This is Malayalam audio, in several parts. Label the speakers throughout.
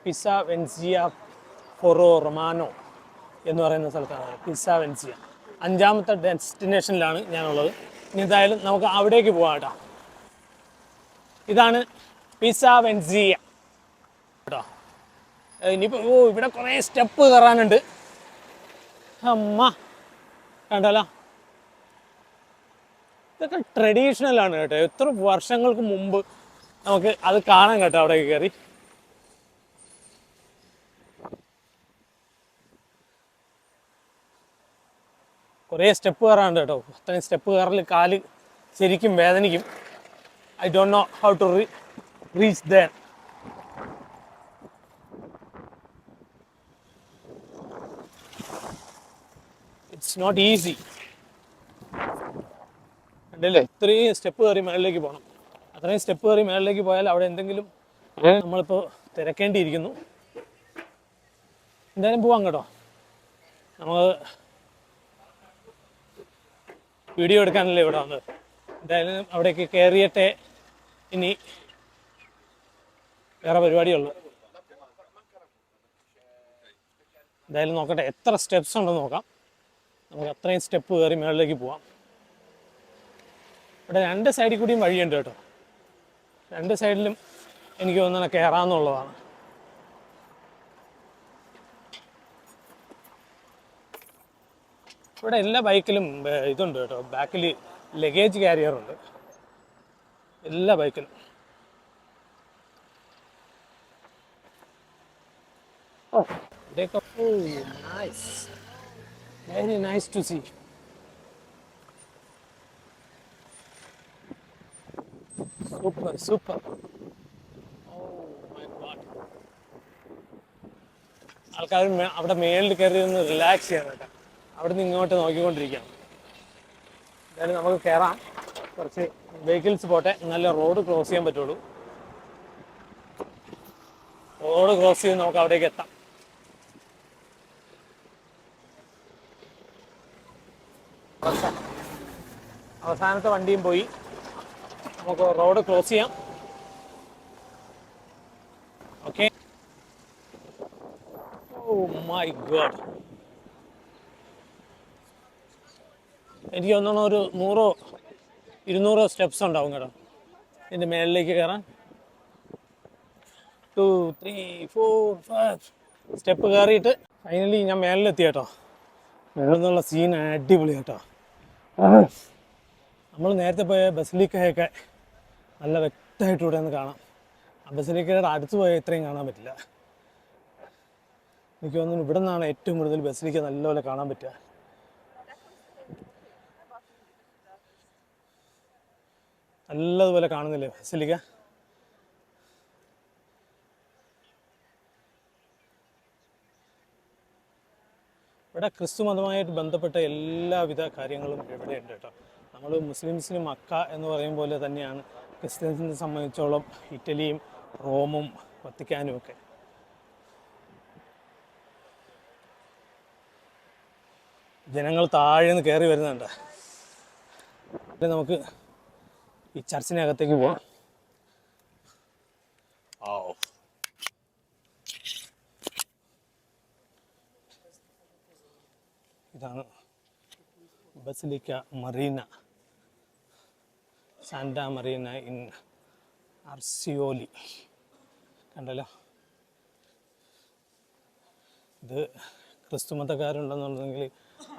Speaker 1: പിസ്സ വെൻസിയ ഫൊറോ റൊമാനോ എന്ന് പറയുന്ന സ്ഥലത്താണ്. പിസ്സ വെൻസിയ 5ാമത്തെ ഡെസ്റ്റിനേഷനിലാണ് ഞാനുള്ളത്. ഇനി എന്തായാലും നമുക്ക് അവിടേക്ക് പോകാം കേട്ടോ. ഇതാണ് പിസ്സ വെൻസിയ കേട്ടോ. ഇനിയിപ്പോൾ ഇവിടെ കുറേ സ്റ്റെപ്പ് കയറാനുണ്ട്. അമ്മ കണ്ടല്ലോ, ഇതൊക്കെ ട്രഡീഷണലാണ് കേട്ടോ. എത്ര വർഷങ്ങൾക്ക് മുമ്പ് നമുക്ക് അത് കാണാൻ കേട്ടോ അവിടെ കയറി. കുറേ സ്റ്റെപ്പ് കയറാനുണ്ട് കേട്ടോ. അത്രയും സ്റ്റെപ്പ് കയറൽ കാല് ശരിക്കും വേദനിക്കും. I don't know how to reach there. It's not easy. കണ്ടില്ലേ, ഇത്രയും സ്റ്റെപ്പ് കയറി മേളിലേക്ക് പോകണം. അത്രയും സ്റ്റെപ്പ് കയറി മേളിലേക്ക് പോയാൽ അവിടെ എന്തെങ്കിലും നമ്മളിപ്പോൾ തിരക്കേണ്ടിയിരിക്കുന്നു. എന്തായാലും പോവാം കേട്ടോ. നമ്മൾ വീഡിയോ എടുക്കാനല്ലേ ഇവിടെ വന്നത്. എന്തായാലും അവിടേക്ക് കയറിയിട്ടേ ഇനി വേറെ പരിപാടിയുള്ളൂ. എന്തായാലും നോക്കട്ടെ എത്ര സ്റ്റെപ്സ് ഉണ്ടെന്ന് നോക്കാം. നമുക്ക് അത്രയും സ്റ്റെപ്പ് കയറി മേളിലേക്ക് പോവാം. ഇവിടെ 2 സൈഡിൽ കൂടിയും വഴിയുണ്ട് കേട്ടോ. 2 സൈഡിലും എനിക്ക് തോന്നുന്നത് കയറാമെന്നുള്ളതാണ്. ഇവിടെ എല്ലാ ബൈക്കിലും ഇതുണ്ട് കേട്ടോ. ബാക്കിൽ ലഗേജ് ക്യാരിയറുണ്ട് എല്ലാ ബൈക്കിലും. Very nice to see. Super super. ആൾക്കാർ അവിടെ മേളിൽ കയറി ഒന്ന് റിലാക്സ് ചെയ്യാൻ കേട്ടോ. അവിടെ നിന്ന് ഇങ്ങോട്ട് നോക്കിക്കൊണ്ടിരിക്കുകയാണ്. എന്തായാലും നമുക്ക് കയറാം. കുറച്ച് വെഹിക്കിൾസ് പോട്ടെ, നല്ല റോഡ് ക്രോസ് ചെയ്യാൻ പറ്റുള്ളൂ. റോഡ് ക്രോസ് ചെയ്ത് നമുക്ക് അവിടേക്ക് എത്താം. അവസാനത്തെ വണ്ടിയും പോയി. നമുക്ക് റോഡ് ക്രോസ് ചെയ്യാം. ഓക്കെ. ഓ മൈ ഗോഡ്, എനിക്ക് തോന്നുന്നു ഒരു 100-200 സ്റ്റെപ്സ് ഉണ്ടാവും കേട്ടോ ഇതിൻ്റെ മേളിലേക്ക് കയറാൻ. 2, 3, 4, 5 സ്റ്റെപ്പ് കയറിയിട്ട് ഫൈനലി ഞാൻ മേളിലെത്തി കേട്ടോ. മേളിൽ നിന്നുള്ള സീൻ അടിപൊളി കേട്ടോ. നമ്മൾ നേരത്തെ പോയ ബസിലിക്കയൊക്കെ നല്ല വ്യക്തമായിട്ട് ഇവിടെ നിന്ന് കാണാം. ആ ബസിലിക്കയുടെ അടുത്ത് പോയാൽ ഇത്രയും കാണാൻ പറ്റില്ല. എനിക്ക് തോന്നുന്നു ഇവിടെ നിന്നാണ് ഏറ്റവും കൂടുതൽ ബസിലിക്ക നല്ലപോലെ കാണാൻ പറ്റുക. നല്ലതുപോലെ കാണുന്നില്ലേ ബസിലിക്ക? ഇവിടെ ക്രിസ്തു മതമായിട്ട് ബന്ധപ്പെട്ട എല്ലാവിധ കാര്യങ്ങളും ഇവിടെയുണ്ട് കേട്ടോ. നമ്മൾ മുസ്ലിംസിന് മക്ക എന്ന് പറയും പോലെ തന്നെയാണ് ക്രിസ്ത്യൻസിനെ സംബന്ധിച്ചോളം ഇറ്റലിയും റോമും വത്തിക്കാനും ഒക്കെ. ജനങ്ങൾ താഴെ നിന്ന് കയറി വരുന്നുണ്ട്. നമുക്ക് ഈ ചർച്ചിനകത്തേക്ക് പോവാം. ഇതാണ് basilica Marina, Santa Marina in Aracoeli. കണ്ടല്ലോ, ഇത് ക്രിസ്തുമതക്കാരുണ്ടെന്നുണ്ടെങ്കിൽ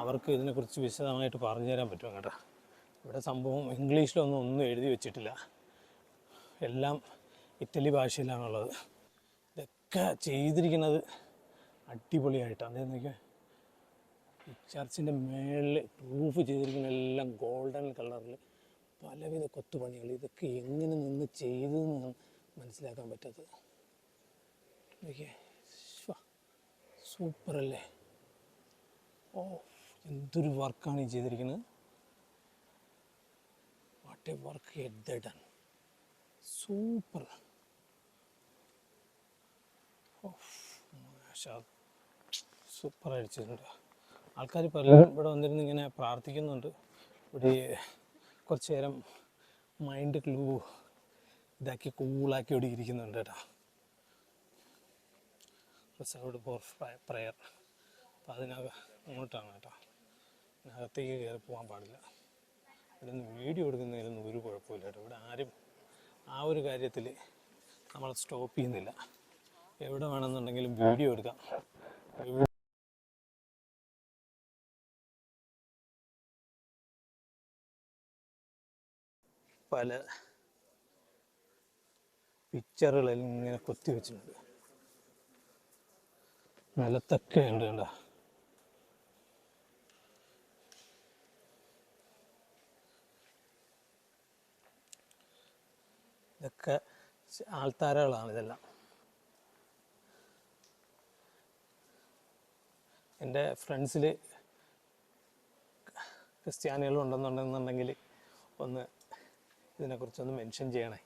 Speaker 1: അവർക്ക് ഇതിനെക്കുറിച്ച് വിശദമായിട്ട് പറഞ്ഞു തരാൻ പറ്റും കേട്ടോ. ഇവിടെ സംഭവം ഒന്നും എഴുതി വെച്ചിട്ടില്ല. എല്ലാം ഇറ്റലി ഭാഷയിലാണുള്ളത്. ഇതൊക്കെ ചെയ്തിരിക്കുന്നത് അടിപൊളിയായിട്ടാണ്. അതെന്നൊക്കെ ഈ ചർച്ചിൻ്റെ മേളിൽ റൂഫ് ചെയ്തിരിക്കുന്ന എല്ലാം ഗോൾഡൻ കളറിൽ പലവിധ കൊത്തുപണികൾ. ഇതൊക്കെ എങ്ങനെ നിന്ന് ചെയ്തതെന്ന് മനസ്സിലാക്കാൻ പറ്റാത്തത്. ഇതൊക്കെ സൂപ്പറല്ലേ? ഓ, എന്തൊരു വർക്കാണ് ഈ ചെയ്തിരിക്കുന്നത്. What A work head done. Super. Super അടിച്ചിട്ടുണ്ട്. ആൾക്കാർ പലരും ഇവിടെ വന്നിരുന്ന് ഇങ്ങനെ പ്രാർത്ഥിക്കുന്നുണ്ട്. ഇവിടെ കുറച്ച് നേരം മൈൻഡ് ഇതാക്കി കൂളാക്കി ഇവിടെ ഇരിക്കുന്നുണ്ട് കേട്ടോ. Reserved for prayer. അപ്പം അങ്ങോട്ടാണ് കേട്ടോ, അതിനകത്തേക്ക് കയറി പോകാൻ പാടില്ല. ഇവിടെ നിന്ന് വീഡിയോ എടുക്കുന്നതിലൊന്നും ഒരു കുഴപ്പമില്ല കേട്ടോ. ഇവിടെ ആരും ആ ഒരു കാര്യത്തിൽ നമ്മൾ സ്റ്റോപ്പ് ചെയ്യുന്നില്ല. എവിടെ വേണമെന്നുണ്ടെങ്കിലും വീഡിയോ എടുക്കാം. പല പിക്ചറുകളെല്ലാം ഇങ്ങനെ കൊത്തി വെച്ചിട്ടുണ്ട്, നിലത്തൊക്കെ ഉണ്ട് കണ്ടോ. ഇതൊക്കെ ആൾത്താരകളാണ് ഇതെല്ലാം. എൻ്റെ ഫ്രണ്ട്സിൽ ക്രിസ്ത്യാനികളുണ്ടെന്നുണ്ടെന്നുണ്ടെങ്കിൽ ഒന്ന് ഇതിനെക്കുറിച്ചൊന്ന് മെൻഷൻ ചെയ്യണേ.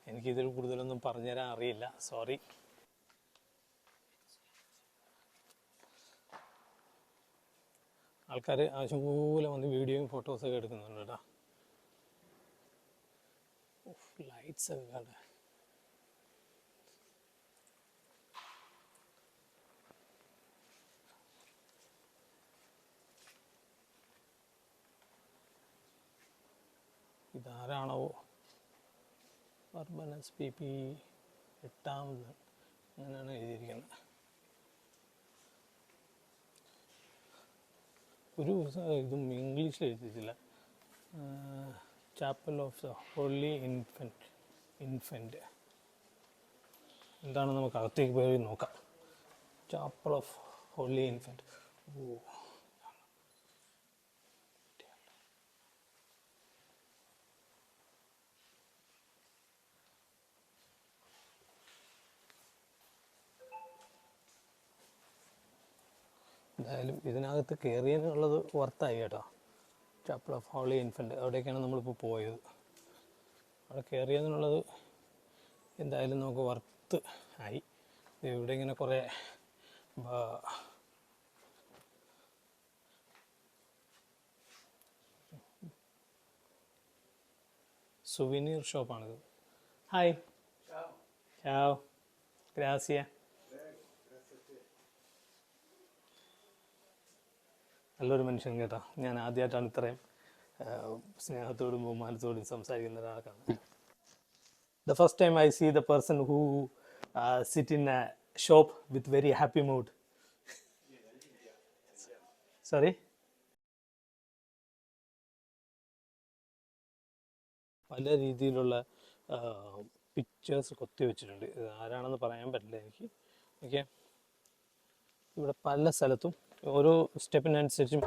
Speaker 1: എനിക്കിതിൽ കൂടുതലൊന്നും പറഞ്ഞുതരാൻ അറിയില്ല, സോറി. ആൾക്കാർ ആവശ്യംപോലെ വന്ന് വീഡിയോയും ഫോട്ടോസൊക്കെ എടുക്കുന്നുണ്ട് കേട്ടോ. ലൈറ്റ്സ് ഒക്കെ കണ്ടേ. ഇതാരാണോ അർബൻ SPP 8ാമത് അങ്ങനെയാണ് എഴുതിയിരിക്കുന്നത്. ഒരു ഇതും ഇംഗ്ലീഷിൽ എഴുതിയിട്ടില്ല. Chapel of the holy infant എന്താണ്, നമുക്ക് അകത്തേക്ക് പോയി നോക്കാം. Chapel of holy infant. ഓ, എന്തായാലും ഇതിനകത്ത് കയറിയതിനുള്ളത് വർത്തായി കേട്ടോ. ചാപ്പൽ ഓഫ് ഹോളി ഇൻഫൻറ്റ്, അവിടേക്കാണ് നമ്മളിപ്പോൾ പോയത്. അവിടെ കയറിയതിനുള്ളത് എന്തായാലും നമുക്ക് വർത്ത് ആയി. ഇവിടെ ഇങ്ങനെ കുറേ സുവനീർ ഷോപ്പാണിത്. ഹായ്, ചാവ്, ഗ്രാസിയ. നല്ലൊരു മനുഷ്യൻ കേട്ടോ. ഞാൻ ആദ്യമായിട്ടാണ് ഇത്രയും സ്നേഹത്തോടും ബഹുമാനത്തോടും സംസാരിക്കുന്ന ഒരാളെ കാണുന്നത്. The first time I see the person who sit in a shop with very happy mood. Sorry? പല രീതിയിലുള്ള പിക്ചേഴ്സ് കൊത്തി വെച്ചിട്ടുണ്ട്. ഇത് ആരാണെന്ന് പറയാൻ പറ്റില്ല എനിക്ക്. ഓക്കെ, ഇവിടെ പല സ്ഥലത്തും ഓരോ സ്റ്റെപ്പിനനുസരിച്ചും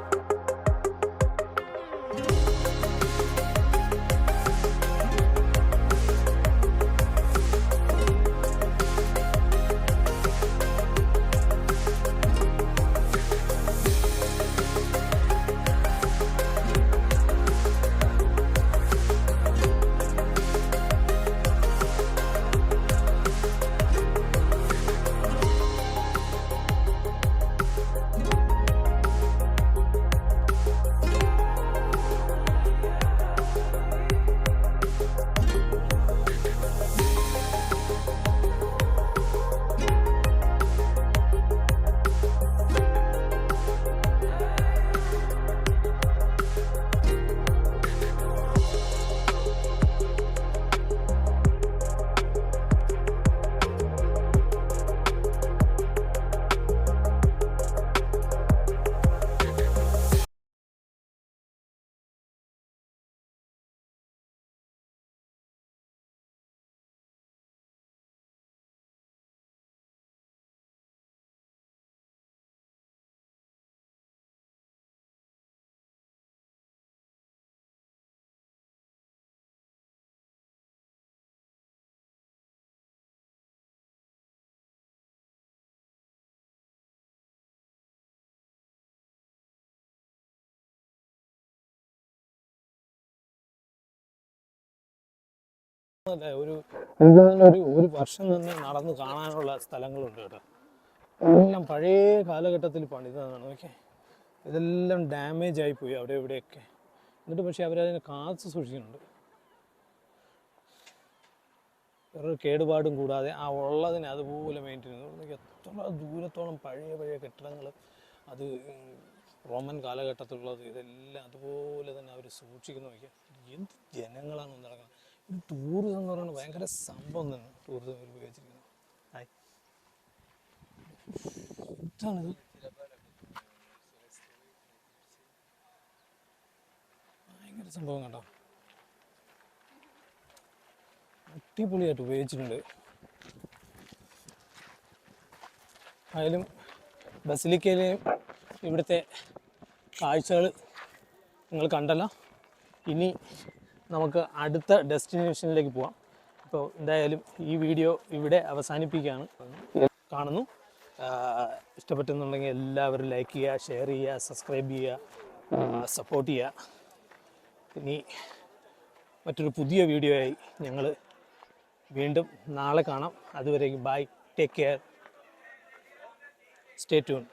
Speaker 1: ഒരു വർഷം തന്നെ നടന്ന് കാണാനുള്ള സ്ഥലങ്ങളുണ്ട് കേട്ടോ. എല്ലാം പഴയ കാലഘട്ടത്തിൽ പണിതാണ്. ഓക്കെ, ഇതെല്ലാം ഡാമേജ് ആയിപ്പോയി അവിടെ ഇവിടെയൊക്കെ. എന്നിട്ട് പക്ഷേ അവരതിനെ കാത്തു സൂക്ഷിക്കുന്നുണ്ട്. വേറൊരു കേടുപാടും കൂടാതെ ആ ഉള്ളതിനെ അതുപോലെ മെയിൻറ്റെയിൻ ചെയ്യുന്നു. എത്ര ദൂരത്തോളം പഴയ കെട്ടിടങ്ങൾ, അത് റോമൻ കാലഘട്ടത്തിലുള്ളത്, ഇതെല്ലാം അതുപോലെ തന്നെ അവർ സൂക്ഷിക്കുന്നു. നോക്കിയാൽ എന്ത് ജനങ്ങളാണ് നടക്കുന്നത്. ഒരു ടൂറിസം എന്ന് പറയുന്നത് ഭയങ്കര സംഭവം തന്നെ. ടൂറിസം ഉപയോഗിച്ചിരിക്കുന്നത് എന്താണിത്? ഭയങ്കര സംഭവം കണ്ടോ, അടിപൊളിയായിട്ട് ഉപയോഗിച്ചിട്ടുണ്ട്. ആയാലും ബസിലിക്കയിലെയും ഇവിടുത്തെ കാഴ്ചകൾ നിങ്ങൾ കണ്ടല്ലോ. ഇനി നമുക്ക് അടുത്ത ഡെസ്റ്റിനേഷനിലേക്ക് പോവാം. അപ്പോൾ എന്തായാലും ഈ വീഡിയോ ഇവിടെ അവസാനിപ്പിക്കുകയാണ്. കാണുന്നു, ഇഷ്ടപ്പെട്ടെന്നുണ്ടെങ്കിൽ എല്ലാവരും ലൈക്ക് ചെയ്യുക, ഷെയർ ചെയ്യുക, സബ്സ്ക്രൈബ് ചെയ്യുക, സപ്പോർട്ട് ചെയ്യുക. ഇനി മറ്റൊരു പുതിയ വീഡിയോ ആയി ഞങ്ങൾ വീണ്ടും നാളെ കാണാം. അതുവരേക്കും bye, take care, stay tune.